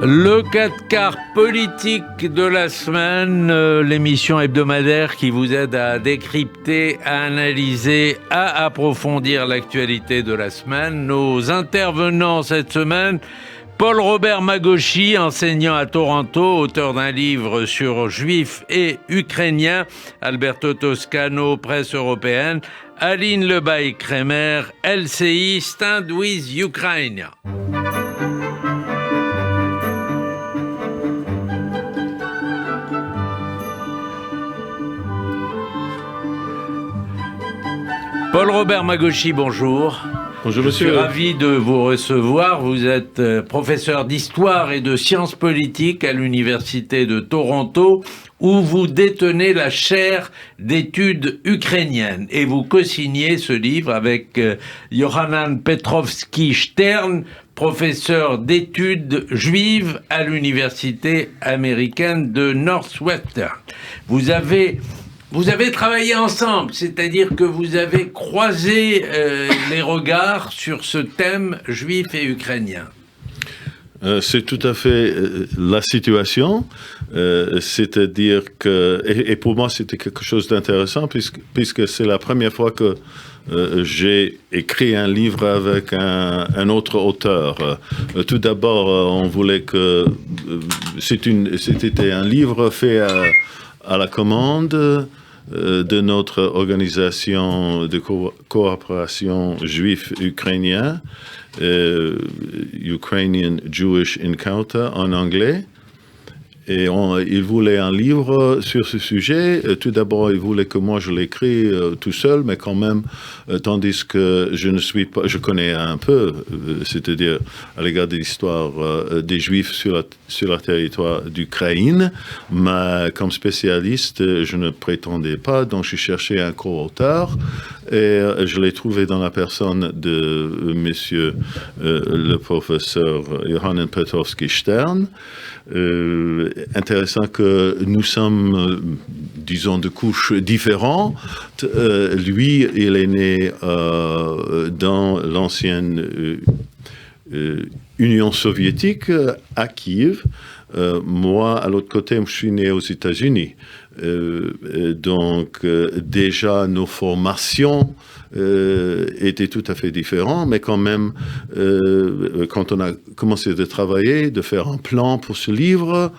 Le 4 quarts politique de la semaine, l'émission hebdomadaire qui vous aide à décrypter, à analyser, à approfondir l'actualité de la semaine. Nos intervenants cette semaine, Paul-Robert Magochy, enseignant à Toronto, auteur d'un livre sur juifs et ukrainiens, Alberto Toscano, presse européenne, Aline Lebaille-Kremer, LCI, Stand with Ukraine. Paul-Robert Magochy, bonjour. Bonjour monsieur. Je suis ravi de vous recevoir. Vous êtes professeur d'histoire et de sciences politiques à l'université de Toronto, où vous détenez la chaire d'études ukrainiennes. Et vous co-signez ce livre avec Yohanan Petrovski-Stern, professeur d'études juives à l'université américaine de Northwestern. Vous avez travaillé ensemble, c'est-à-dire que vous avez croisé les regards sur ce thème juif et ukrainien. C'est tout à fait la situation, c'est-à-dire que, et pour moi c'était quelque chose d'intéressant puisque c'est la première fois que j'ai écrit un livre avec un autre auteur. Tout d'abord, on voulait que c'était un livre fait à la commande de notre organisation de coopération juif-ukrainien, Ukrainian Jewish Encounter en anglais. Et il voulait un livre sur ce sujet. Tout d'abord, il voulait que moi je l'écris tout seul, mais quand même, tandis que je connais un peu, c'est-à-dire à l'égard de l'histoire des Juifs sur le territoire d'Ukraine, mais comme spécialiste, je ne prétendais pas, donc je cherchais un co-auteur, et je l'ai trouvé dans la personne de monsieur le professeur Yohanan Petrovski-Stern. Intéressant que nous sommes, disons, de couches différentes. Lui, il est né dans l'ancienne Union soviétique, à Kiev. Moi, à l'autre côté, je suis né aux États-Unis. Donc, déjà, nos formations étaient tout à fait différentes, mais quand même, quand on a commencé de travailler, de faire un plan pour ce livre,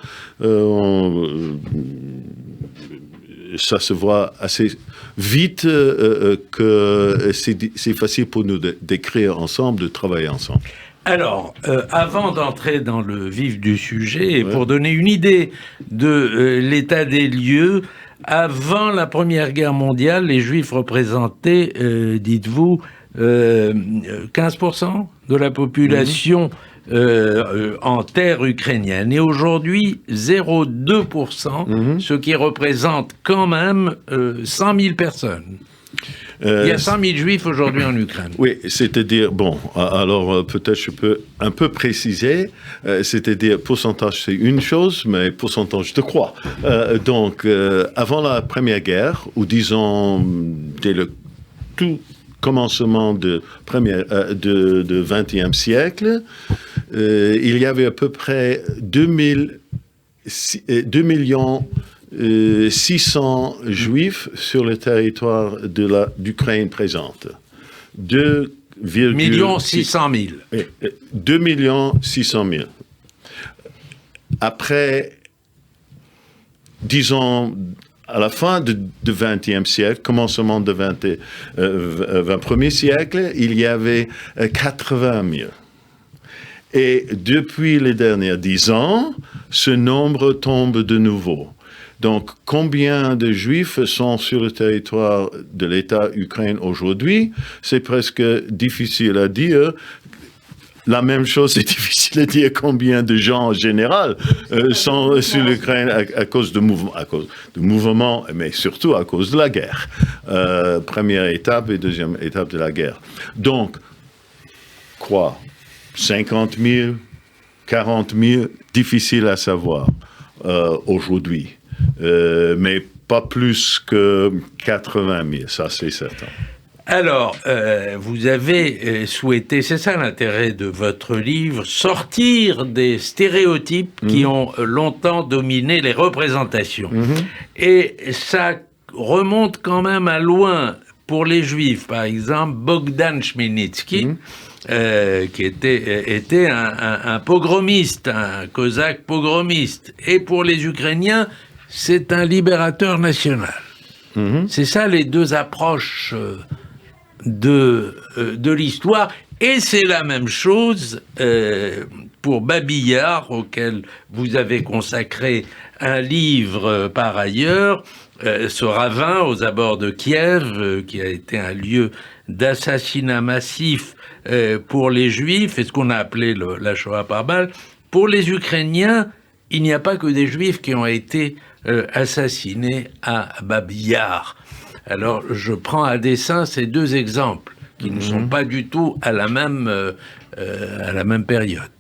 ça se voit assez vite que c'est facile pour nous d'écrire ensemble, de travailler ensemble. Alors, avant d'entrer dans le vif du sujet, et pour donner une idée de l'état des lieux, avant la Première Guerre mondiale, les Juifs représentaient, dites-vous, 15% de la population en terre ukrainienne. Et aujourd'hui, 0,2%, ce qui représente quand même 100 000 personnes. Il y a 100 000 Juifs aujourd'hui en Ukraine. Oui, c'est-à-dire, bon, alors peut-être je peux un peu préciser, c'est-à-dire pourcentage c'est une chose, mais pourcentage de quoi? Donc, avant la Première Guerre, ou disons dès le tout commencement de 20e siècle, il y avait à peu près 2 millions 600 juifs sur le territoire d'Ukraine présente. 2 600 000. 2 600 000. Après, disons, à la fin du XXe siècle, commencement du XXIe siècle, il y avait 80 000. Et depuis les derniers 10 ans, ce nombre tombe de nouveau. Donc, combien de Juifs sont sur le territoire de l'État ukrainien aujourd'hui? C'est presque difficile à dire. La même chose, c'est difficile à dire combien de gens en général sont sur l'Ukraine à cause de mouvements, mais surtout à cause de la guerre. Première étape et deuxième étape de la guerre. Donc, quoi? 50 000, 40 000, difficile à savoir aujourd'hui. Mais pas plus que 80 000, ça c'est certain. Alors, vous avez souhaité, c'est ça l'intérêt de votre livre, sortir des stéréotypes qui ont longtemps dominé les représentations. Et ça remonte quand même à loin pour les Juifs. Par exemple, Bogdan Chmelnytsky, qui était un pogromiste, un cosaque pogromiste. Et pour les Ukrainiens, c'est un libérateur national. C'est ça les deux approches de l'histoire, et c'est la même chose pour Babillard, auquel vous avez consacré un livre par ailleurs, ce ravin aux abords de Kiev, qui a été un lieu d'assassinat massif pour les Juifs, et ce qu'on a appelé la Shoah par balle. Pour les Ukrainiens, il n'y a pas que des Juifs qui ont été assassinés à Babillard. Alors, je prends à dessein ces deux exemples, qui ne sont pas du tout à la même période.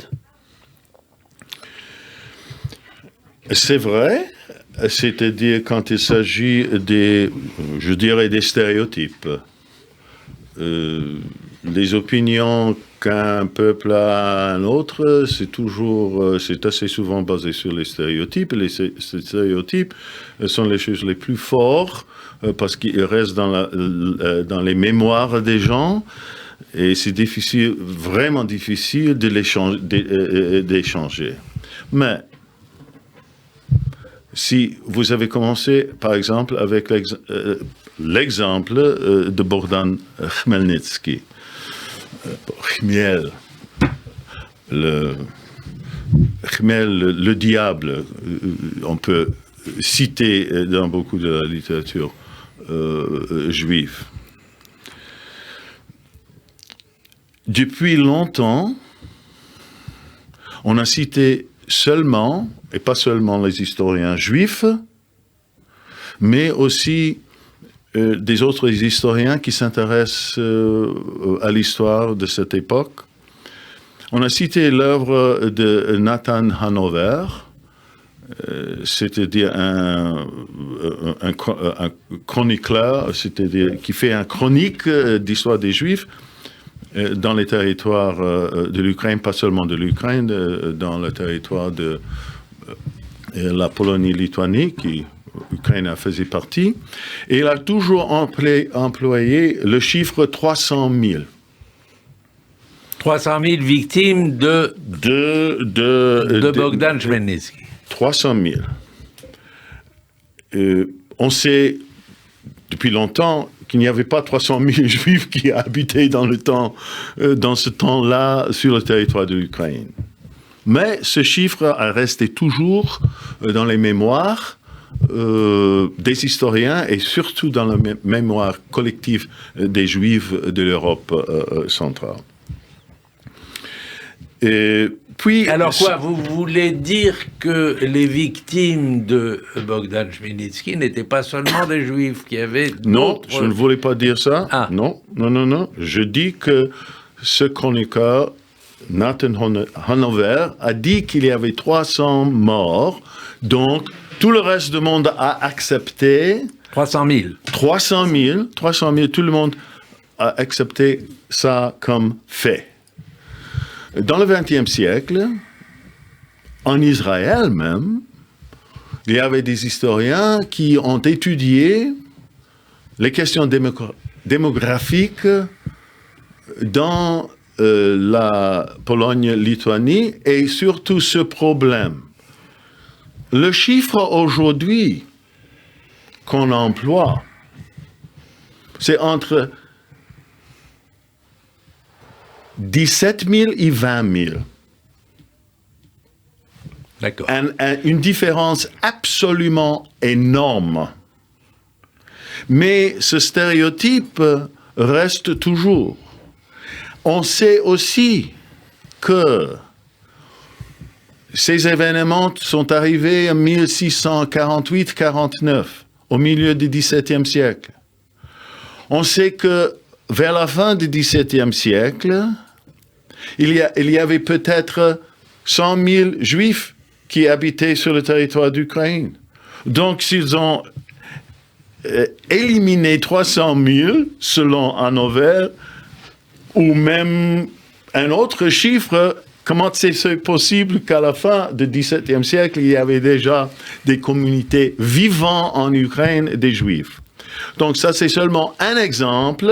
C'est vrai, c'est-à-dire quand il s'agit des stéréotypes. Les opinions qu'un peuple a à un autre, c'est assez souvent basé sur les stéréotypes. Ces stéréotypes sont les choses les plus fortes parce qu'ils restent dans les mémoires des gens, et c'est difficile, vraiment difficile d'échanger. Mais si vous avez commencé, par exemple, avec l'exemple de Bogdan Chmelnytsky, Chmiel, le diable, on peut citer dans beaucoup de la littérature juive. Depuis longtemps, on a cité seulement, et pas seulement les historiens juifs, mais aussi des autres historiens qui s'intéressent à l'histoire de cette époque. On a cité l'œuvre de Nathan Hanover, c'est-à-dire un chroniqueur, c'est-à-dire qui fait une chronique d'histoire des Juifs dans les territoires de l'Ukraine, pas seulement de l'Ukraine, dans le territoire de la Pologne-Lituanie, qui l'Ukraine en faisait partie. Et il a toujours employé le chiffre 300 000. 300 000 victimes de Bogdan Chmelnytsky. 300 000. On sait depuis longtemps qu'il n'y avait pas 300 000 Juifs qui habitaient dans ce temps-là sur le territoire de l'Ukraine. Mais ce chiffre a resté toujours dans les mémoires des historiens et surtout dans la mémoire collective des Juifs de l'Europe centrale. Puis, alors quoi, vous voulez dire que les victimes de Bogdan Chmelnytsky n'étaient pas seulement des Juifs, qui avaient Non, je ne voulais pas dire ça. Ah. Non. Je dis que ce chroniqueur, Nathan Hanover, a dit qu'il y avait 300 morts, donc tout le reste du monde a accepté... 300 000. 300 000, tout le monde a accepté ça comme fait. Dans le XXe siècle, en Israël même, il y avait des historiens qui ont étudié les questions démographiques dans la Pologne-Lituanie et surtout ce problème. Le chiffre aujourd'hui qu'on emploie, c'est entre 17 000 et 20 000. D'accord. Une différence absolument énorme. Mais ce stéréotype reste toujours. On sait aussi que ces événements sont arrivés en 1648-49, au milieu du XVIIe siècle. On sait que vers la fin du XVIIe siècle, il y avait peut-être 100 000 Juifs qui habitaient sur le territoire d'Ukraine. Donc, s'ils ont éliminer 300 000 selon Hannover, ou même un autre chiffre. Comment c'est possible qu'à la fin du XVIIe siècle, il y avait déjà des communautés vivant en Ukraine des Juifs? Donc ça, c'est seulement un exemple.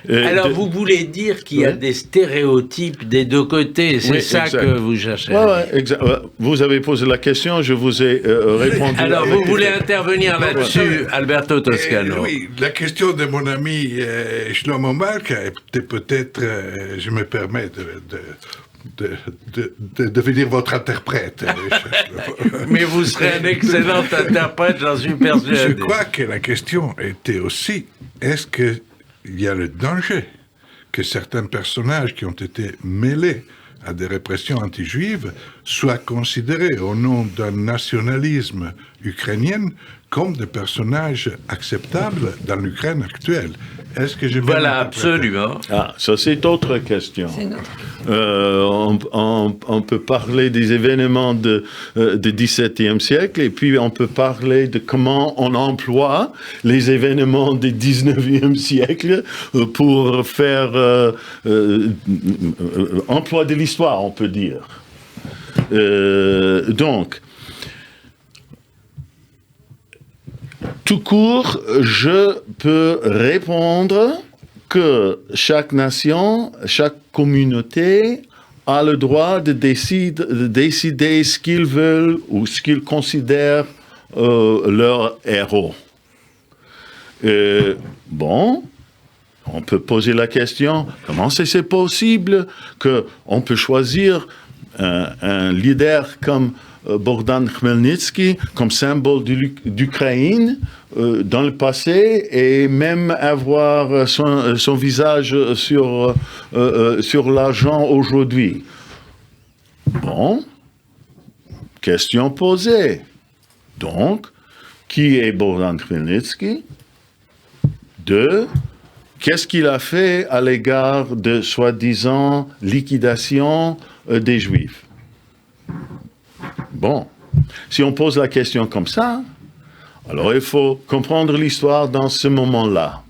Alors, vous voulez dire qu'il y a des stéréotypes des deux côtés, c'est ça exact. que vous cherchez. Vous avez posé la question, je vous ai répondu. Alors, vous voulez intervenir là-dessus, Alberto Toscano? Oui, la question de mon ami Shlomo Malka était peut-être, je me permets de devenir votre interprète. Mais vous serez un excellent interprète, j'en suis persuadé. Je crois que la question était aussi, est-ce qu'il y a le danger que certains personnages qui ont été mêlés à des répressions anti-juives soient considérés au nom d'un nationalisme ukrainien comme des personnages acceptables dans l'Ukraine actuelle? Est-ce que je vais Voilà, absolument. Ah, ça c'est autre question. On peut parler des événements du XVIIe siècle et puis on peut parler de comment on emploie les événements du XIXe siècle pour faire emploi de l'histoire, on peut dire. Donc, tout court, je peux répondre que chaque nation, chaque communauté a le droit de décider ce qu'ils veulent ou ce qu'ils considèrent leurs héros. Bon, on peut poser la question, comment c'est possible qu'on peut choisir un leader comme Bogdan Khmelnytsky comme symbole d'Ukraine dans le passé et même avoir son visage sur l'argent aujourd'hui. Bon, question posée. Donc, qui est Bogdan Khmelnytsky? Deux, qu'est-ce qu'il a fait à l'égard de soi-disant liquidation des Juifs? Bon, si on pose la question comme ça, alors il faut comprendre l'histoire dans ce moment-là.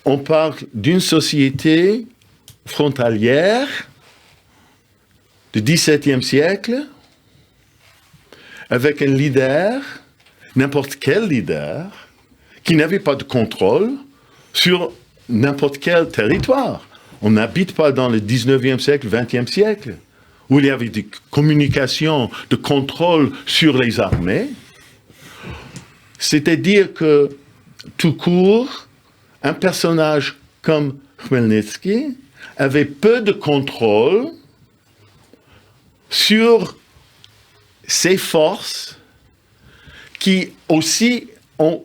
On parle d'une société frontalière du XVIIe siècle avec un leader, n'importe quel leader, qui n'avait pas de contrôle sur n'importe quel territoire. On n'habite pas dans le 19e siècle, 20e siècle, où il y avait des communications de contrôle sur les armées. C'est-à-dire que, tout court, un personnage comme Khmelnytsky avait peu de contrôle sur ces forces qui aussi ont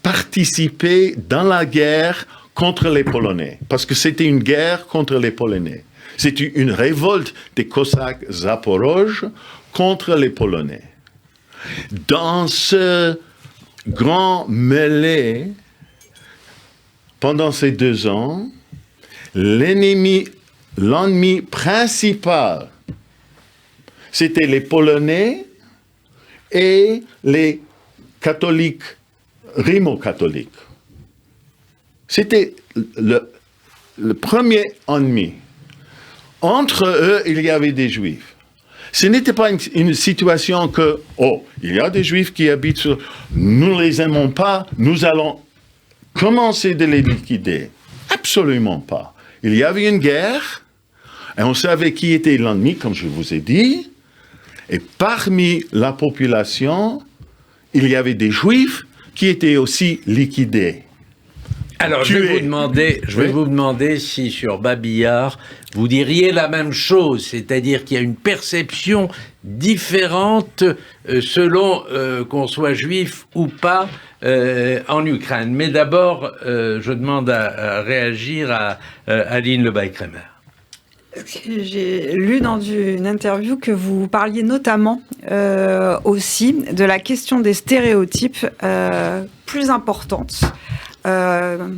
participé dans la guerre contre les Polonais, parce que c'était une guerre contre les Polonais. C'était une révolte des Cosaques Zaporozh contre les Polonais. Dans ce grand mêlée, pendant ces 2 ans, l'ennemi principal, c'était les Polonais et les catholiques, rimo-catholiques. C'était le premier ennemi. Entre eux, il y avait des Juifs. Ce n'était pas une situation que, il y a des Juifs qui habitent sur... Nous ne les aimons pas, nous allons commencer de les liquider. Absolument pas. Il y avait une guerre, et on savait qui était l'ennemi, comme je vous ai dit, et parmi la population, il y avait des Juifs qui étaient aussi liquidés. Alors, je vais vous demander si sur Babillard, vous diriez la même chose, c'est-à-dire qu'il y a une perception différente selon qu'on soit juif ou pas en Ukraine. Mais d'abord, je demande à réagir à Aline Lebay-Kramer. J'ai lu dans une interview que vous parliez notamment aussi de la question des stéréotypes plus importantes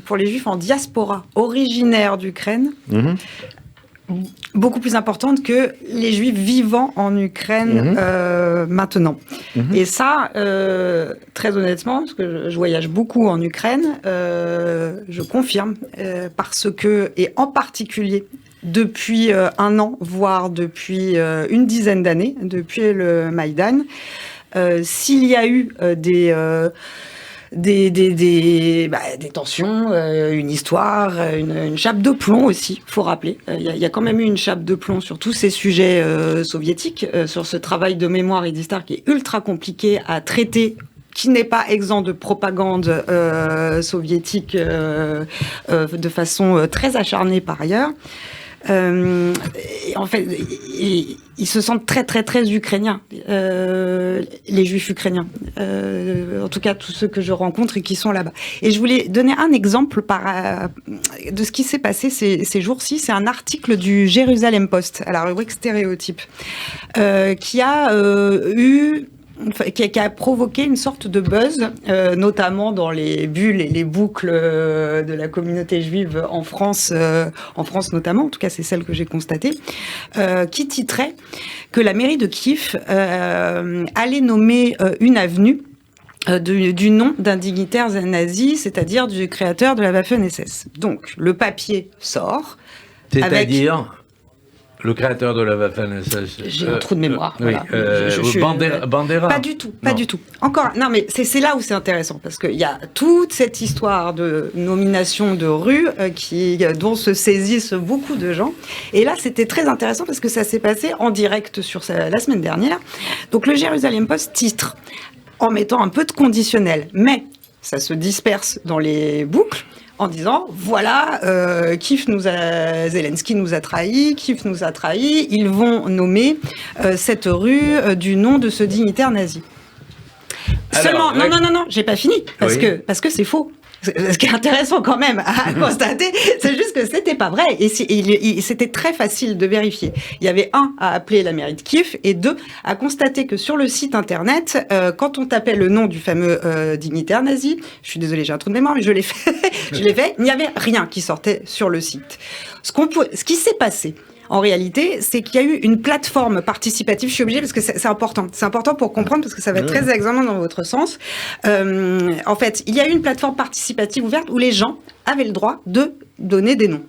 pour les Juifs en diaspora originaires d'Ukraine. beaucoup plus importante que les Juifs vivant en Ukraine maintenant. Et ça, très honnêtement, parce que je voyage beaucoup en Ukraine, je confirme, parce que, et en particulier depuis un an, voire depuis une dizaine d'années, depuis le Maïdan, s'il y a eu des tensions, une histoire, une chape de plomb aussi, faut rappeler. Il y a quand même eu une chape de plomb sur tous ces sujets soviétiques, sur ce travail de mémoire et d'histoire qui est ultra compliqué à traiter, qui n'est pas exempt de propagande soviétique de façon très acharnée par ailleurs. En fait, ils se sentent très, très, très ukrainiens, les Juifs ukrainiens. En tout cas, tous ceux que je rencontre et qui sont là-bas. Et je voulais donner un exemple de ce qui s'est passé ces jours-ci. C'est un article du Jérusalem Post, à la rubrique stéréotypes, qui a provoqué une sorte de buzz, notamment dans les bulles et les boucles de la communauté juive en France notamment, en tout cas c'est celle que j'ai constatée, qui titrait que la mairie de Kiev allait nommer une avenue du nom d'un dignitaire nazi, c'est-à-dire du créateur de la Waffen-SS. Donc le papier sort. C'est-à-dire le créateur de la Waffen-SS. J'ai un trou de mémoire. Oui, voilà. Bandera. Pas du tout. Encore, non, mais c'est là où c'est intéressant, parce qu'il y a toute cette histoire de nomination de rue dont se saisissent beaucoup de gens. Et là, c'était très intéressant parce que ça s'est passé en direct la semaine dernière. Donc, le Jérusalem Post titre en mettant un peu de conditionnel, mais ça se disperse dans les boucles, en disant, voilà, Zelensky nous a trahis, Kiev nous a trahis, ils vont nommer cette rue du nom de ce dignitaire nazi. Seulement, non, j'ai pas fini, parce que c'est faux. Ce qui est intéressant quand même à constater, c'est juste que c'était pas vrai. Et c'était très facile de vérifier. Il y avait à appeler la mairie de Kiev, et à constater que sur le site internet, quand on tapait le nom du fameux dignitaire nazi, je suis désolée, j'ai un trou de mémoire, mais je l'ai fait, il n'y avait rien qui sortait sur le site. Ce qui s'est passé, en réalité, c'est qu'il y a eu une plateforme participative. Je suis obligée parce que c'est important. C'est important pour comprendre parce que ça va être très exactement dans votre sens. En fait, il y a eu une plateforme participative ouverte où les gens avaient le droit de donner des noms.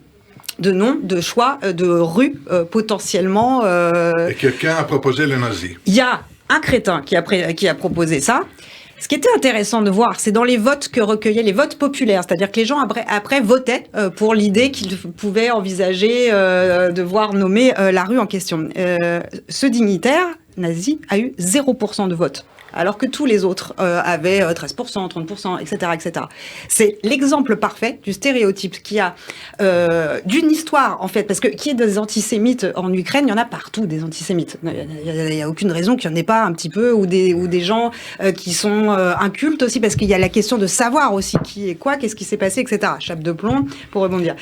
De noms, de choix, de rues potentiellement. Et quelqu'un a proposé les nazis. Il y a un crétin qui a proposé ça. Ce qui était intéressant de voir, c'est dans les votes que recueillaient les votes populaires, c'est-à-dire que les gens après votaient pour l'idée qu'ils pouvaient envisager de voir nommer la rue en question. Ce dignitaire nazi a eu 0% de vote, alors que tous les autres avaient 13%, 30%, etc., etc. C'est l'exemple parfait du stéréotype qui a d'une histoire, en fait, parce que qui est des antisémites en Ukraine, il y en a partout des antisémites. Il n'y a aucune raison qu'il n'y en ait pas un petit peu, ou des gens qui sont incultes aussi, parce qu'il y a la question de savoir aussi qui est quoi, qu'est-ce qui s'est passé, etc. Chape de plomb, pour rebondir.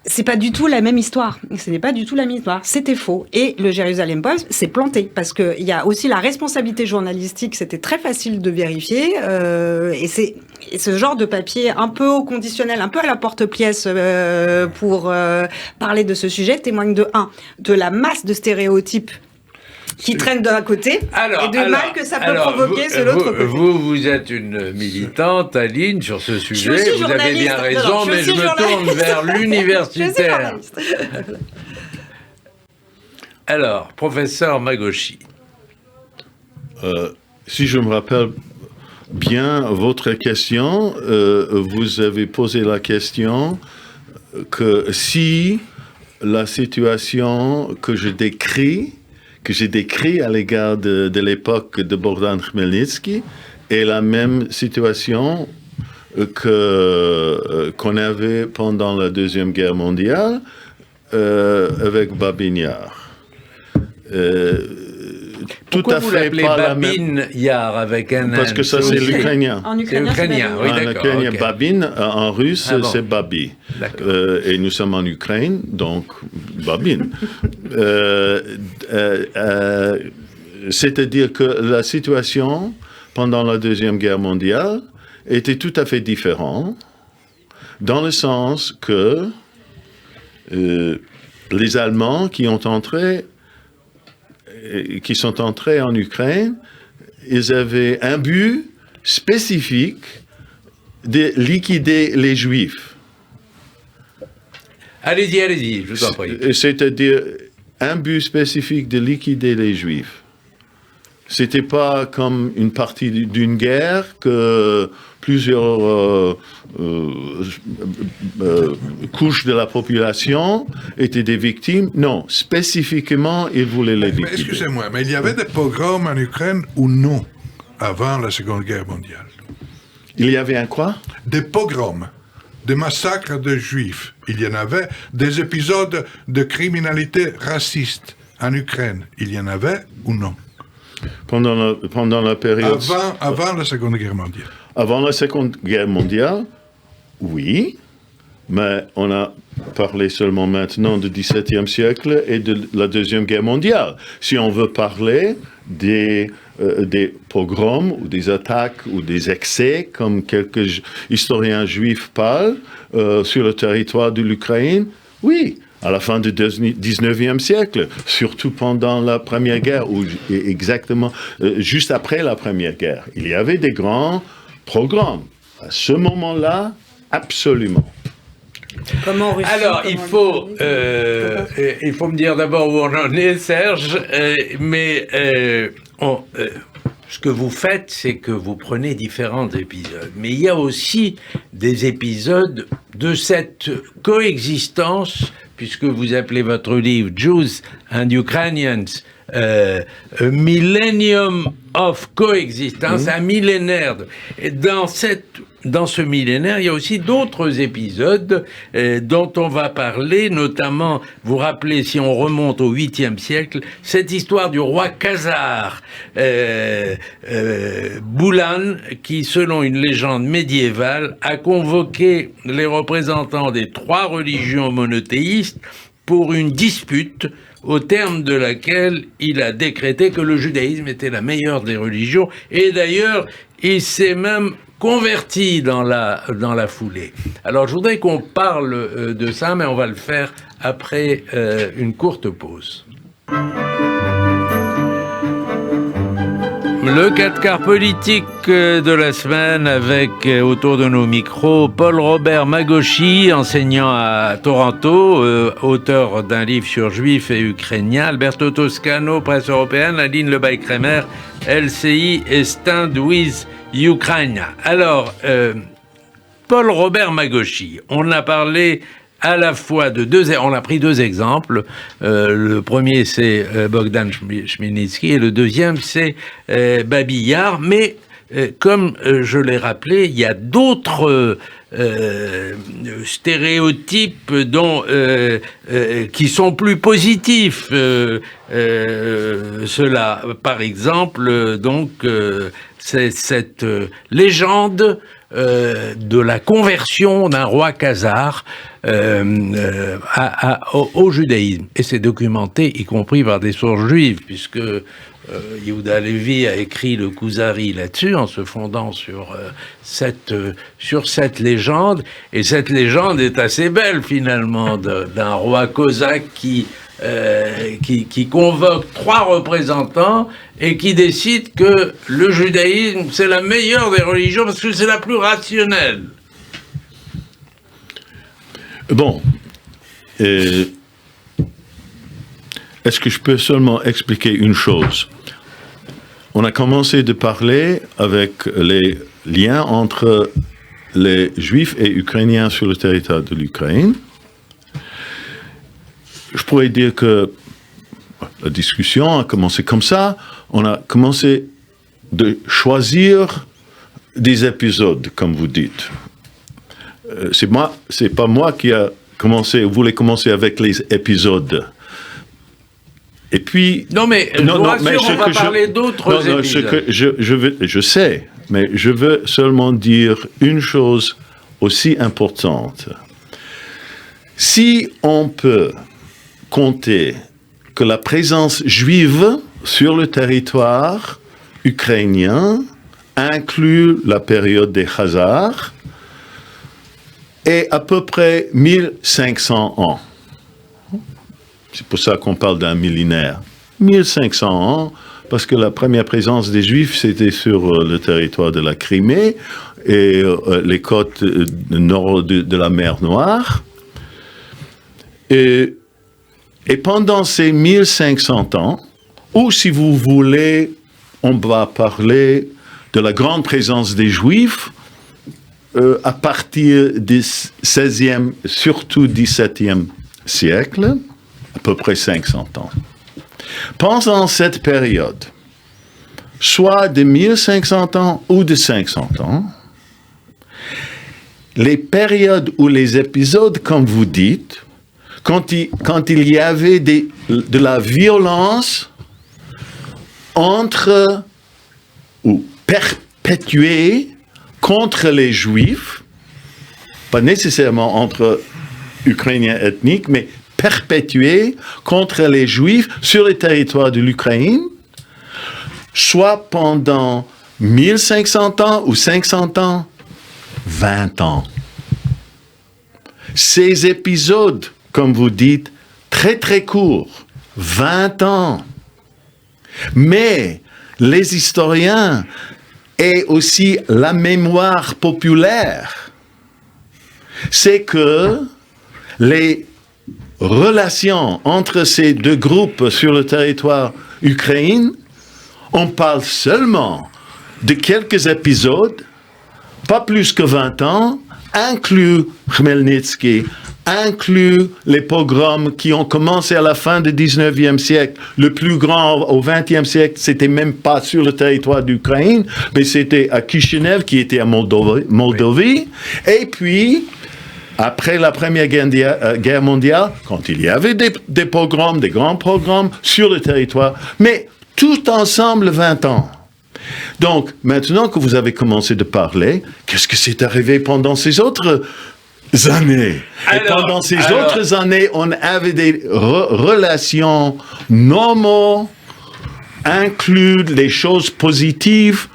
C'est pas du tout la même histoire. Ce n'est pas du tout la même histoire. C'était faux. Et le Jérusalem Post s'est planté parce que il y a aussi la responsabilité journalistique. C'était très facile de vérifier. Et ce genre de papier un peu au conditionnel, un peu à la porte-pièce pour parler de ce sujet témoigne de la masse de stéréotypes qui traînent d'un côté et du mal que ça peut provoquer de l'autre côté. Vous êtes une militante, Aline, sur ce sujet. Vous avez bien raison, mais je me tourne vers l'universitaire. Alors, professeur Magoshi. Si je me rappelle bien votre question, vous avez posé la question que si la situation que j'ai décrite à l'égard de l'époque de Bogdan Khmelnytsky est la même situation qu'on avait pendant la Deuxième Guerre mondiale avec Babin Yar. Pourquoi vous l'appelez Babin Yar avec un Parce que ça, c'est l'ukrainien. En ukrainien, oui, d'accord. En ukrainien, okay. Babin, en russe, c'est Babi. Et nous sommes en Ukraine, donc Babin. C'est-à-dire que la situation pendant la Deuxième Guerre mondiale était tout à fait différente, dans le sens que les Allemands qui sont entrés en Ukraine, ils avaient un but spécifique de liquider les Juifs. Allez-y, je vous en prie. C'est-à-dire un but spécifique de liquider les Juifs. C'était pas comme une partie d'une guerre que plusieurs couches de la population étaient des victimes. Non, spécifiquement, ils voulaient les liquider. Excusez-moi, mais il y avait des pogroms en Ukraine ou non avant la Seconde Guerre mondiale? Il y avait un quoi? Des pogroms, des massacres de Juifs. Il y en avait des épisodes de criminalité raciste en Ukraine. Il y en avait ou non? Pendant la période... Avant la Seconde Guerre mondiale. Avant la Seconde Guerre mondiale, oui, mais on a parlé seulement maintenant du XVIIe siècle et de la Deuxième Guerre mondiale. Si on veut parler des pogroms ou des attaques ou des excès, comme quelques historiens juifs parlent, sur le territoire de l'Ukraine, oui. À la fin du 19e siècle, surtout pendant la Première Guerre, ou exactement juste après la Première Guerre, il y avait des grands programmes. À ce moment-là, absolument. Comment Russie, Alors, il faut me dire d'abord où on en est, Serge, ce que vous faites, c'est que vous prenez différents épisodes. Mais il y a aussi des épisodes de cette coexistence, puisque vous appelez votre livre Jews and Ukrainians, a Millennium of Coexistence, un millénaire. Et dans ce millénaire, il y a aussi d'autres épisodes dont on va parler, notamment, vous rappelez, si on remonte au 8e siècle, cette histoire du roi Khazar, Boulan, qui, selon une légende médiévale, a convoqué les représentants des 3 religions monothéistes pour une dispute au terme de laquelle il a décrété que le judaïsme était la meilleure des religions. Et d'ailleurs, il s'est même converti dans la foulée. Alors, je voudrais qu'on parle de ça, mais on va le faire après une courte pause. Le 4 quarts politique de la semaine avec, autour de nos micros, Paul-Robert Magochy, enseignant à Toronto, auteur d'un livre sur juifs et ukrainiens, Alberto Toscano, presse européenne, Aline Lebaille-Crémer, LCI et Stand with Ukraine. Alors, Paul-Robert Magochy, on a parlé à la fois on a pris 2 exemples. Le premier, c'est Bogdan Chmelnytsky, et le deuxième, c'est Babillard. Mais, comme je l'ai rappelé, il y a d'autres stéréotypes qui sont plus positifs. Cela, par exemple, c'est cette légende de la conversion d'un roi khazar au judaïsme. Et c'est documenté, y compris par des sources juives, puisque Yehuda Levi a écrit le Kuzari là-dessus, en se fondant sur cette légende. Et cette légende est assez belle, finalement, d'un roi cosaque qui convoque 3 représentants et qui décide que le judaïsme, c'est la meilleure des religions parce que c'est la plus rationnelle. Bon. Est-ce que je peux seulement expliquer une chose? On a commencé de parler avec les liens entre les Juifs et Ukrainiens sur le territoire de l'Ukraine. Je pourrais dire que la discussion a commencé comme ça. On a commencé de choisir des épisodes, comme vous dites. C'est pas moi qui a voulais commencer avec les épisodes. Et puis... Non, mais on va parler d'autres épisodes. Je sais, mais je veux seulement dire une chose aussi importante. Si on peut compter que la présence juive sur le territoire ukrainien inclut la période des Khazars et à peu près 1500 ans. C'est pour ça qu'on parle d'un millénaire. 1500 ans, parce que la première présence des Juifs, c'était sur le territoire de la Crimée et les côtes nord de la mer Noire. Et pendant ces 1500 ans, ou si vous voulez, on va parler de la grande présence des Juifs à partir du 16e, surtout 17e siècle, à peu près 500 ans. Pendant cette période, soit de 1500 ans ou de 500 ans, les périodes ou les épisodes, comme vous dites, quand il y avait de la violence entre ou perpétuée contre les Juifs, pas nécessairement entre Ukrainiens ethniques, mais perpétuée contre les Juifs sur le territoire de l'Ukraine, soit pendant 1500 ans ou 500 ans, 20 ans. Ces épisodes, comme vous dites, très très courts, 20 ans. Mais les historiens et aussi la mémoire populaire, c'est que les relations entre ces deux groupes sur le territoire ukrainien, on parle seulement de quelques épisodes, pas plus que 20 ans, inclus Khmelnytsky, inclus les pogroms qui ont commencé à la fin du 19e siècle. Le plus grand au 20e siècle, c'était même pas sur le territoire d'Ukraine, mais c'était à Kishinev, qui était à Moldavie. Et puis, après la Première Guerre mondiale, quand il y avait des pogroms, des grands pogroms sur le territoire, mais tout ensemble 20 ans. Donc, maintenant que vous avez commencé de parler, qu'est-ce que c'est arrivé pendant ces autres années? Et pendant ces autres années, on avait des relations normales, incluent les choses positives.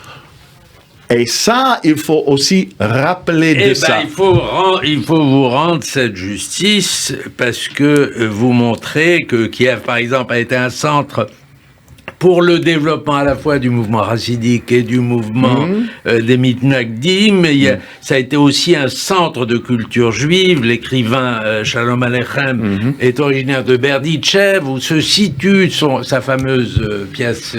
Et ça, il faut aussi rappeler de ça. Il faut vous rendre cette justice parce que vous montrez que Kiev, par exemple, a été un centre pour le développement à la fois du mouvement hassidique et du mouvement des Mitnagdim. Ça a été aussi un centre de culture juive. L'écrivain Shalom Aleichem est originaire de Berdichev, où se situe sa fameuse pièce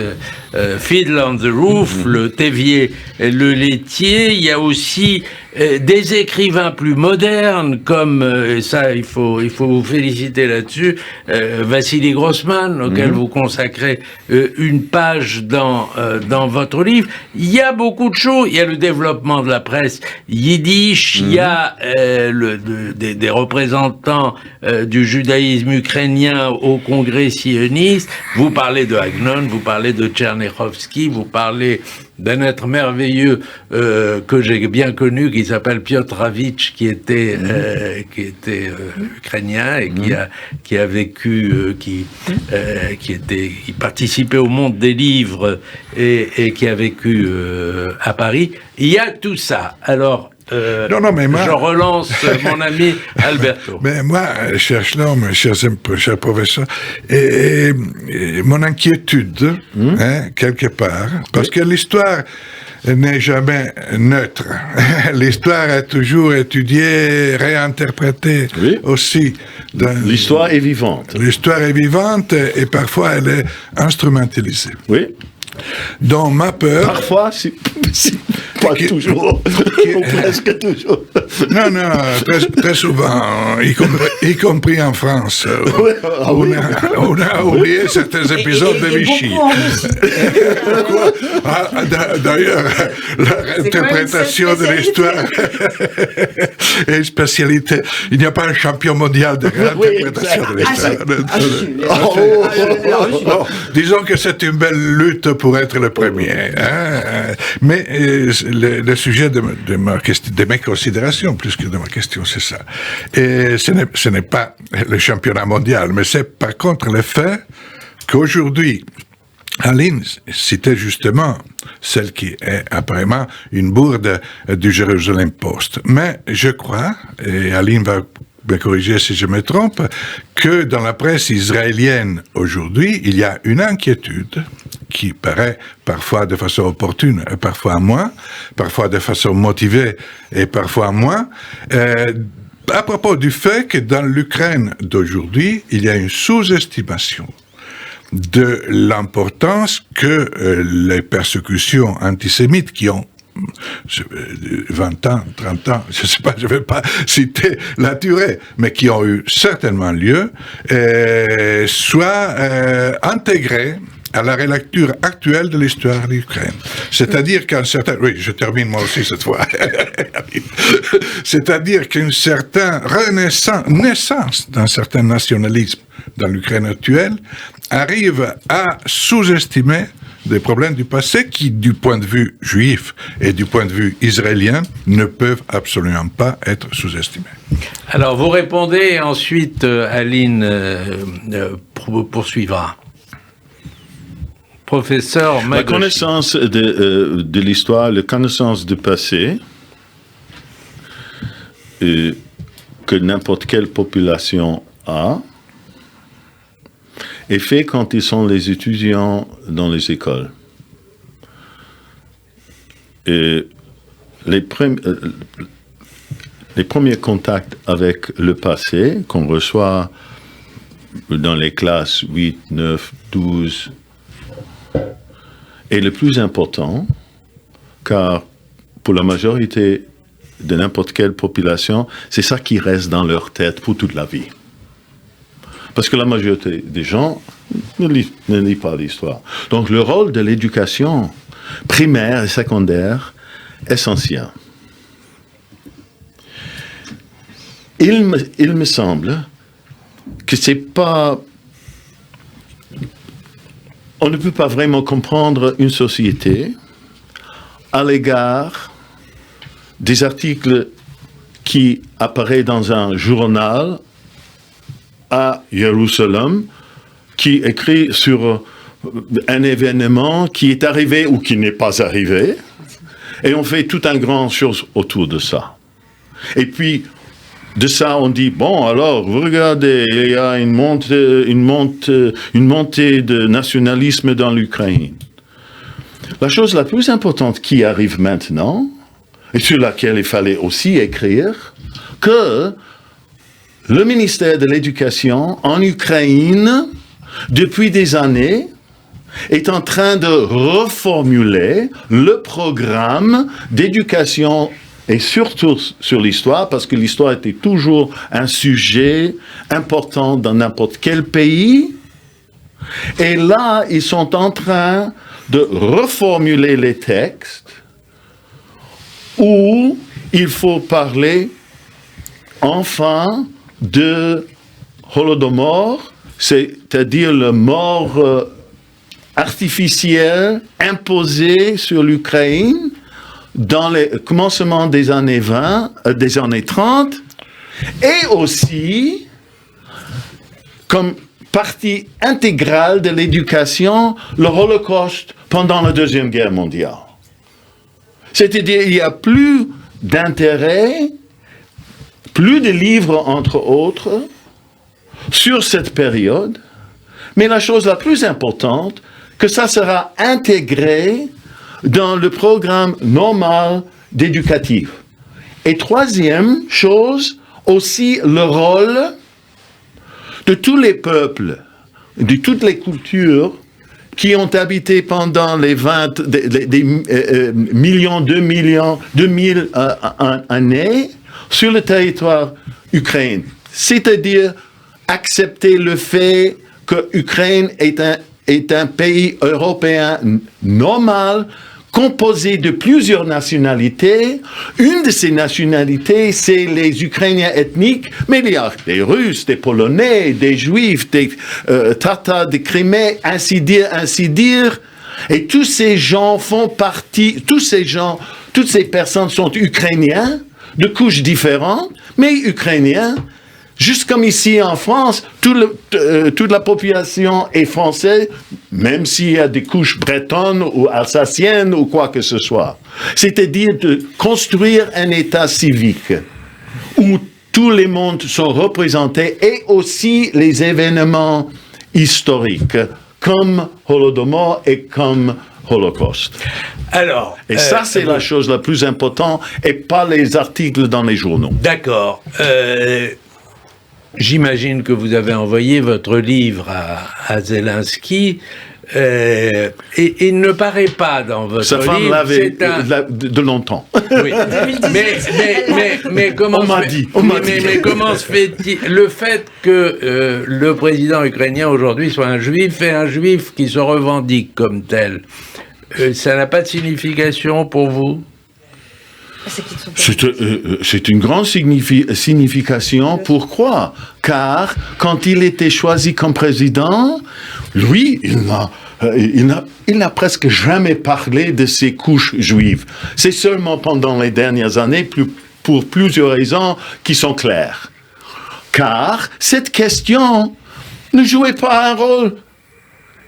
Fiddle on the Roof, le Tévier et le laitier. Il y a aussi des écrivains plus modernes, comme, ça il faut vous féliciter là-dessus, Vassili Grossman, auquel vous consacrez une page dans votre livre. Il y a beaucoup de choses. Il y a le développement de la presse yiddish, il y a des représentants du judaïsme ukrainien au congrès sioniste. Vous parlez de Agnon, vous parlez de Tchernichovski, vous parlez d'un être merveilleux que j'ai bien connu, qui s'appelle Piotr Ravitch, qui était ukrainien et qui a vécu, qui participait au monde des livres et qui a vécu à Paris. Il y a tout ça. Alors, mais moi, je relance mon ami Alberto. Mais moi, cher Shlom, cher professeur, et mon inquiétude, quelque part, parce que l'histoire n'est jamais neutre. L'histoire est toujours étudiée, réinterprétée aussi. L'histoire est vivante. L'histoire est vivante et parfois elle est instrumentalisée. Oui. Dans ma peur... Parfois, pas toujours, ou presque toujours. Non, très souvent, y compris en France. On a oublié certains épisodes de Vichy. D'ailleurs, l'interprétation de l'histoire est une spécialité. Il n'y a pas un champion mondial de l'interprétation de l'histoire. Disons que c'est une belle lutte pour être le premier. Mais le sujet de mes considérations, plus que de ma question, c'est ça. Et ce n'est pas le championnat mondial, mais c'est par contre le fait qu'aujourd'hui, Aline citait justement celle qui est apparemment une bourde du Jerusalem Post. Mais je crois, et Aline va me corriger si je me trompe, que dans la presse israélienne aujourd'hui, il y a une inquiétude qui paraît parfois de façon opportune et parfois moins, parfois de façon motivée et parfois moins, à propos du fait que dans l'Ukraine d'aujourd'hui, il y a une sous-estimation de l'importance que les persécutions antisémites qui ont 20 ans, 30 ans, je ne sais pas, je ne vais pas citer la durée, mais qui ont eu certainement lieu, soient intégrées à la relecture actuelle de l'histoire de l'Ukraine. C'est-à-dire qu'un certain... Oui, je termine moi aussi cette fois. C'est-à-dire qu'une certaine naissance d'un certain nationalisme dans l'Ukraine actuelle arrive à sous-estimer des problèmes du passé qui, du point de vue juif et du point de vue israélien, ne peuvent absolument pas être sous-estimés. Alors, vous répondez et ensuite Aline poursuivra. Professeur Magoschi. La connaissance de l'histoire, la connaissance du passé, que n'importe quelle population a, est fait quand ils sont les étudiants dans les écoles. Et les premiers contacts avec le passé qu'on reçoit dans les classes 8, 9, 12 est le plus important, car pour la majorité de n'importe quelle population, c'est ça qui reste dans leur tête pour toute la vie. Parce que la majorité des gens ne lisent pas l'histoire. Donc le rôle de l'éducation primaire et secondaire est essentiel. Il me semble que c'est pas... On ne peut pas vraiment comprendre une société à l'égard des articles qui apparaissent dans un journal à Jérusalem, qui écrit sur un événement qui est arrivé ou qui n'est pas arrivé, et on fait tout un grand chose autour de ça. Et puis, de ça, on dit, bon, alors, vous regardez, il y a une montée de nationalisme dans l'Ukraine. La chose la plus importante qui arrive maintenant, et sur laquelle il fallait aussi écrire, que le ministère de l'Éducation en Ukraine, depuis des années, est en train de reformuler le programme d'éducation et surtout sur l'histoire, parce que l'histoire était toujours un sujet important dans n'importe quel pays. Et là, ils sont en train de reformuler les textes où il faut parler enfin de Holodomor, c'est-à-dire la mort artificielle imposée sur l'Ukraine dans les commencements des années 30, et aussi comme partie intégrale de l'éducation, le Holocauste pendant la Deuxième Guerre mondiale. C'est-à-dire, il n'y a plus d'intérêt, plus de livres, entre autres, sur cette période, mais la chose la plus importante, que ça sera intégré dans le programme normal d'éducatif. Et troisième chose, aussi le rôle de tous les peuples, de toutes les cultures qui ont habité pendant les millions, 2000 années sur le territoire ukrainien. C'est-à-dire accepter le fait que l'Ukraine est un pays européen normal, composé de plusieurs nationalités. Une de ces nationalités, c'est les Ukrainiens ethniques, mais il y a des Russes, des Polonais, des Juifs, des Tatars de Crimée, ainsi dire. Et tous ces gens font partie, toutes ces personnes sont ukrainiens, de couches différentes, mais ukrainiens. Juste comme ici en France, toute la population est française, même s'il y a des couches bretonnes ou alsaciennes ou quoi que ce soit. C'est-à-dire de construire un État civique où tous les mondes sont représentés et aussi les événements historiques, comme Holodomor et comme Holocauste. Alors, Et ça, c'est la chose la plus importante, et pas les articles dans les journaux. d'accord. J'imagine que vous avez envoyé votre livre à Zelensky. Et il ne paraît pas dans votre Sa femme livre. l'avait C'est de longtemps. Oui. Mais comment On m'a dit. mais comment se fait-il le fait que le président ukrainien aujourd'hui soit un juif et un juif qui se revendique comme tel, ça n'a pas de signification pour vous? C'est une grande signification. Pourquoi? Car quand il était choisi comme président, lui, il n'a presque jamais parlé de ces couches juives. C'est seulement pendant les dernières années, pour plusieurs raisons qui sont claires. Car cette question ne jouait pas un rôle.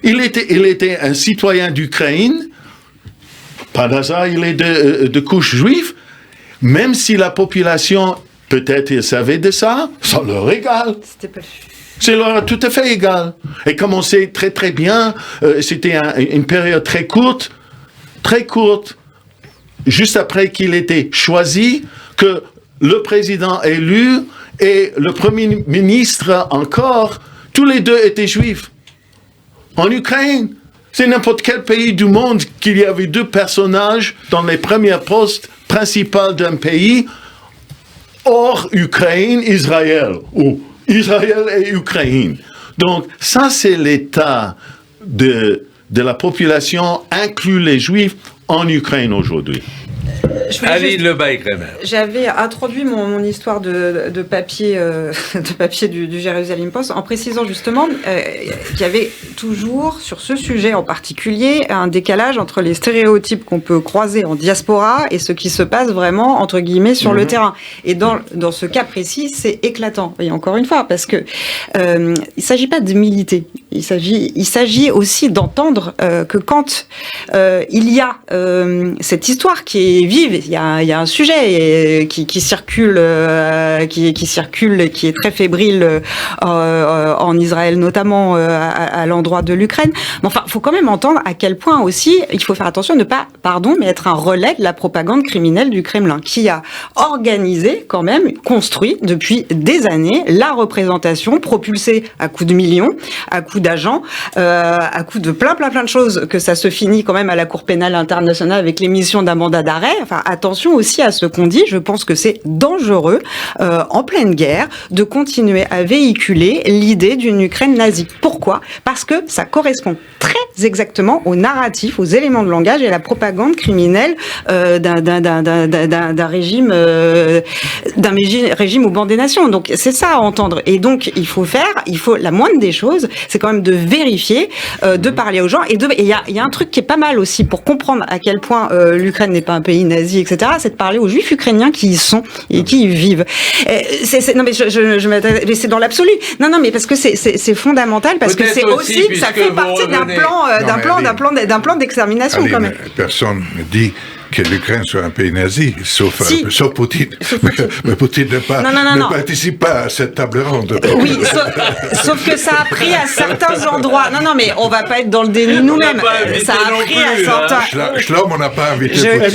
Il était un citoyen d'Ukraine. Pas d'hasard, il est de couche juive. Même si la population, peut-être, savait de ça, ça leur égale. C'est leur tout à fait égal. Et comme on sait très très bien, c'était une période très courte, juste après qu'il était choisi, que le président élu et le premier ministre encore, tous les deux étaient juifs. En Ukraine, c'est n'importe quel pays du monde qu'il y avait deux personnages dans les premiers postes principaux d'un pays, hors Ukraine, Israël, ou Israël et Ukraine. Donc, ça, c'est l'état de la population, inclus les Juifs, en Ukraine aujourd'hui. Ali Lebaï-Kremer. J'avais introduit mon histoire de papier, de papier du Jérusalem Post en précisant justement qu'il y avait toujours, sur ce sujet en particulier, un décalage entre les stéréotypes qu'on peut croiser en diaspora et ce qui se passe vraiment, entre guillemets, sur le terrain. Et dans ce cas précis, c'est éclatant. Et encore une fois, parce que il ne s'agit pas de militer. Il s'agit aussi d'entendre que quand il y a cette histoire qui est vive, il y a un sujet qui circule, qui circule et qui est très fébrile en Israël, notamment à l'endroit de l'Ukraine. Mais enfin, il faut quand même entendre à quel point aussi il faut faire attention de ne pas, mais être un relais de la propagande criminelle du Kremlin, qui a organisé quand même, construit depuis des années la représentation propulsée à coups de millions, à coups d'agents, à coups de plein de choses, que ça se finit quand même à la Cour pénale internationale avec l'émission d'un mandat d'arrêt. Enfin, attention aussi à ce qu'on dit. Je pense que c'est dangereux, en pleine guerre, de continuer à véhiculer l'idée d'une Ukraine nazie. Pourquoi? Parce que ça correspond très exactement au narratif, aux éléments de langage et à la propagande criminelle d'un régime au banc des nations. Donc c'est ça à entendre. Et donc la moindre des choses, c'est quand même de vérifier, de parler aux gens. Et il y a un truc qui est pas mal aussi pour comprendre à quel point l'Ukraine n'est pas un pays nazi, etc. C'est de parler aux Juifs ukrainiens qui y sont et qui y vivent. Non mais mais c'est dans l'absolu. Non mais parce que c'est fondamental, parce que c'est aussi ça fait partie d'un plan d'extermination quand même. Personne ne dit que l'Ukraine soit un pays nazi, sauf Poutine. Mais Poutine ne participe pas à cette table ronde. Oui, sauf que ça a pris à certains endroits. Non, mais on va pas être dans le déni nous-mêmes. Ça a pris à certains. Schlomm, on n'a pas invité Poutine.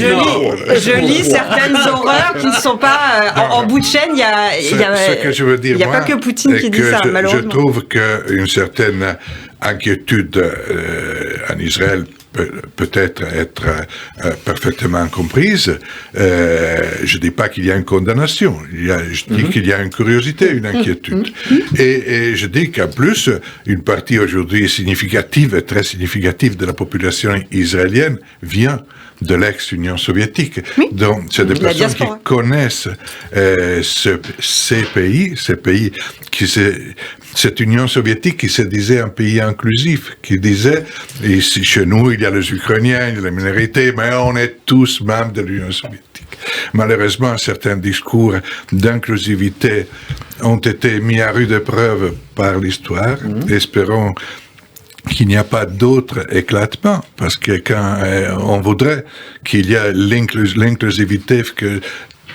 Je lis certaines horreurs qui ne sont pas en bout de chaîne. Ce que je veux dire, il n'y a pas que Poutine qui dit ça, malheureusement. Je trouve qu'une certaine inquiétude en Israël peut-être être parfaitement comprise. Je dis pas qu'il y a une condamnation. Je dis qu'il y a une curiosité, une inquiétude. Et je dis qu'en plus, une partie aujourd'hui significative, très significative de la population israélienne vient de l'ex-Union soviétique. Oui. Donc, c'est des personnes qui connaissent ces pays cette Union soviétique qui se disait un pays inclusif, qui disait, ici chez nous, il y a les Ukrainiens, il y a les minorités, mais on est tous membres de l'Union soviétique. Malheureusement, certains discours d'inclusivité ont été mis à rude épreuve par l'histoire. Espérons qu'il n'y a pas d'autres éclatements, parce que quand on voudrait qu'il y ait l'inclusivité, que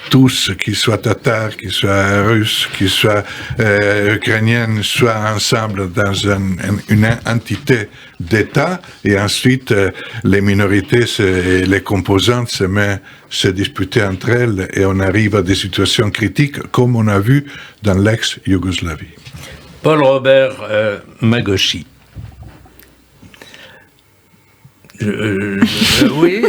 tous, qu'ils soient tatars, qu'ils soient russes, qu'ils soient ukrainiens, soient ensemble dans une entité d'État, et ensuite les minorités et les composantes se disputer entre elles, et on arrive à des situations critiques comme on a vu dans l'ex-Yougoslavie. Paul-Robert Magochi. Oui,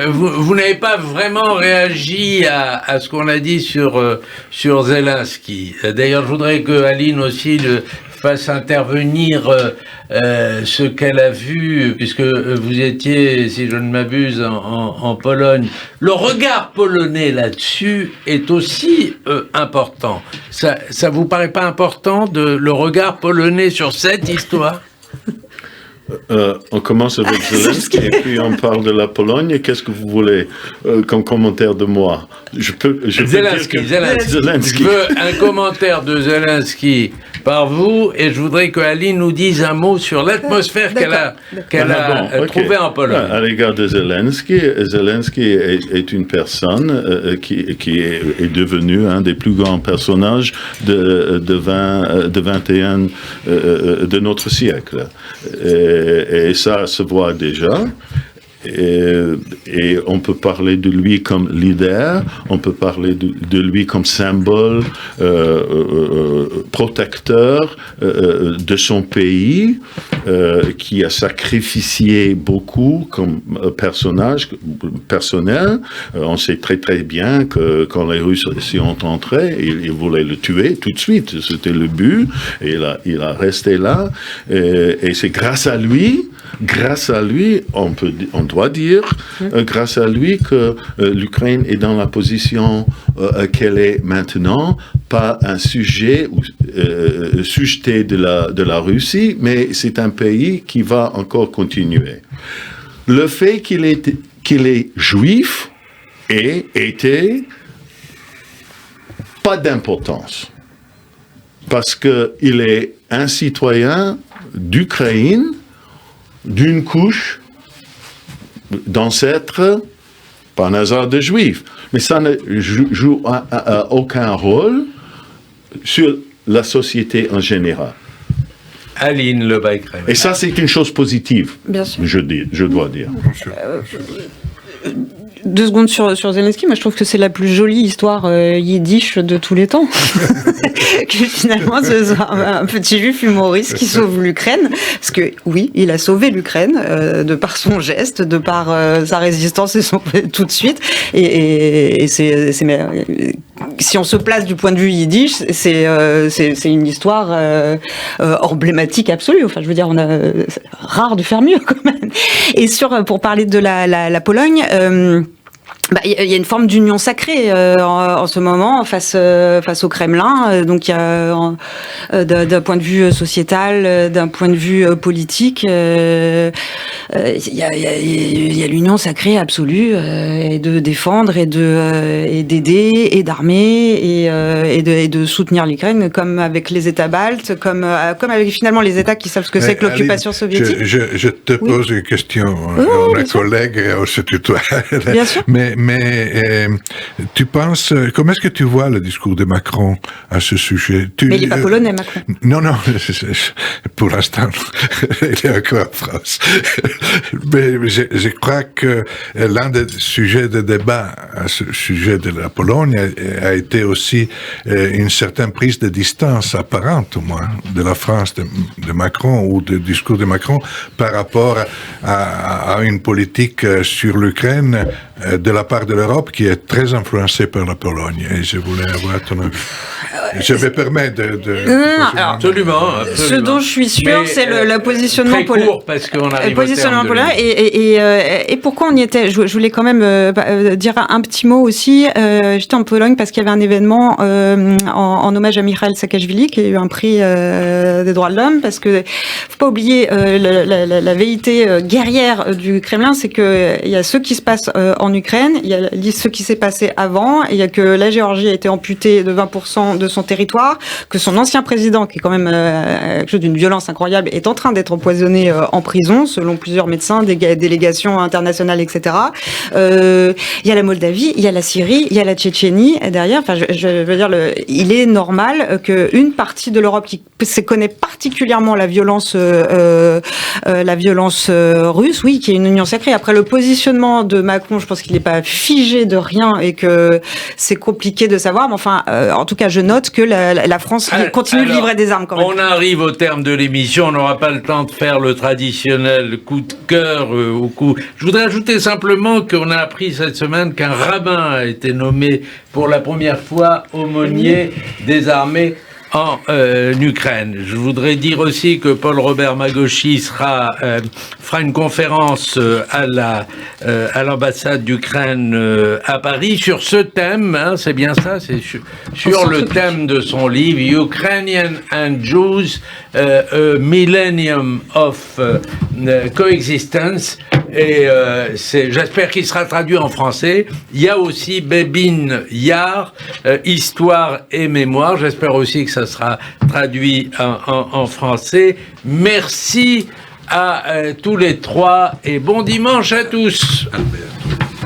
vous n'avez pas vraiment réagi à ce qu'on a dit sur Zelensky. D'ailleurs, je voudrais que Aline aussi fasse intervenir ce qu'elle a vu, puisque vous étiez, si je ne m'abuse, en Pologne. Le regard polonais là-dessus est aussi important. Ça vous paraît pas important, le regard polonais sur cette histoire ? On commence avec Zelensky et puis on parle de la Pologne. Qu'est-ce que vous voulez comme commentaire de moi? Zelensky. Je veux un commentaire de Zelensky par vous, et je voudrais que Aline nous dise un mot sur l'atmosphère qu'elle a trouvée en Pologne. À l'égard de Zelensky, Zelensky est une personne qui est devenue un des plus grands personnages de 21 de notre siècle. Et ça se voit déjà. Et on peut parler de lui comme leader, on peut parler de lui comme symbole protecteur de son pays, qui a sacrifié beaucoup comme personnage personnel. On sait très très bien que quand les Russes s'y ont entré, ils voulaient le tuer tout de suite. C'était le but, et il a resté là. Et c'est grâce à lui, on doit dire, grâce à lui que l'Ukraine est dans la position qu'elle est maintenant, pas un sujet sujeté de la Russie, mais c'est un pays qui va encore continuer. Le fait qu'il est juif était pas d'importance, parce qu'il est un citoyen d'Ukraine, d'une couche d'ancêtres, par hasard de juifs. Mais ça ne joue aucun rôle sur la société en général. Aline Lebay-Kramer. Et ça, c'est une chose positive, Bien sûr. je dois dire. 2 secondes sur Zelensky, moi je trouve que c'est la plus jolie histoire yiddish de tous les temps. Que finalement ce soit un petit juif humoriste qui sauve l'Ukraine, parce que oui, il a sauvé l'Ukraine de par son geste, de par sa résistance et tout de suite. Et c'est si on se place du point de vue yiddish, c'est une histoire emblématique absolue. Enfin, je veux dire, on a rare de faire mieux quand même. Et pour parler de la Pologne. Il y a une forme d'union sacrée en ce moment face au Kremlin. Donc il y a d'un point de vue sociétal, d'un point de vue politique, il y a l'union sacrée absolue et de défendre et d'aider et d'armer et de soutenir l'Ukraine, comme avec les États baltes, comme avec finalement les États qui savent ce que c'est que l'occupation soviétique. Je te pose une question, on est collègues, on se tutoie. Bien sûr. Mais tu penses, comment est-ce que tu vois le discours de Macron à ce sujet? Mais il n'est pas polonais, Macron. Non, pour l'instant, il est encore en France. Mais je crois que l'un des sujets de débat à ce sujet de la Pologne a été aussi une certaine prise de distance apparente, au moins, de la France de Macron ou du discours de Macron par rapport à une politique sur l'Ukraine de la part de l'Europe qui est très influencée par la Pologne. Et je voulais avoir ton avis. Je me permets de Absolument. Ce dont je suis sûre, c'est le positionnement polonais. Parce qu'on arrive positionnement polonais. Et pourquoi on y était? Je voulais quand même dire un petit mot aussi. J'étais en Pologne parce qu'il y avait un événement en hommage à Mikhail Saakashvili, qui a eu un prix des droits de l'homme, parce que faut pas oublier la vérité guerrière du Kremlin, c'est que il y a ce qui se passe en Ukraine, l'Ukraine, il y a ce qui s'est passé avant, il y a que la Géorgie a été amputée de 20% de son territoire, que son ancien président, qui est quand même quelque chose d'une violence incroyable, est en train d'être empoisonné en prison, selon plusieurs médecins, des délégations internationales, etc. Il y a la Moldavie, il y a la Syrie, il y a la Tchétchénie derrière. Enfin, je veux dire, il est normal qu'une partie de l'Europe qui connaît particulièrement la violence russe, oui, qui est une union sacrée. Après, le positionnement de Macron, je pense qu'il n'est pas figé de rien et que c'est compliqué de savoir. Mais enfin, en tout cas, je note que la France continue de livrer des armes quand même. On arrive au terme de l'émission. On n'aura pas le temps de faire le traditionnel coup de cœur au coup. Je voudrais ajouter simplement qu'on a appris cette semaine qu'un rabbin a été nommé pour la première fois aumônier des armées en Ukraine. Je voudrais dire aussi que Paul-Robert Magochi fera une conférence à l'ambassade d'Ukraine à Paris sur ce thème, hein, c'est bien ça, c'est sur le thème de son livre Ukrainian and Jews, a Millennium of Coexistence. Et j'espère qu'il sera traduit en français. Il y a aussi Bébin Yar, Histoire et Mémoire. J'espère aussi que ça sera traduit en français. Merci à tous les trois et bon dimanche à tous.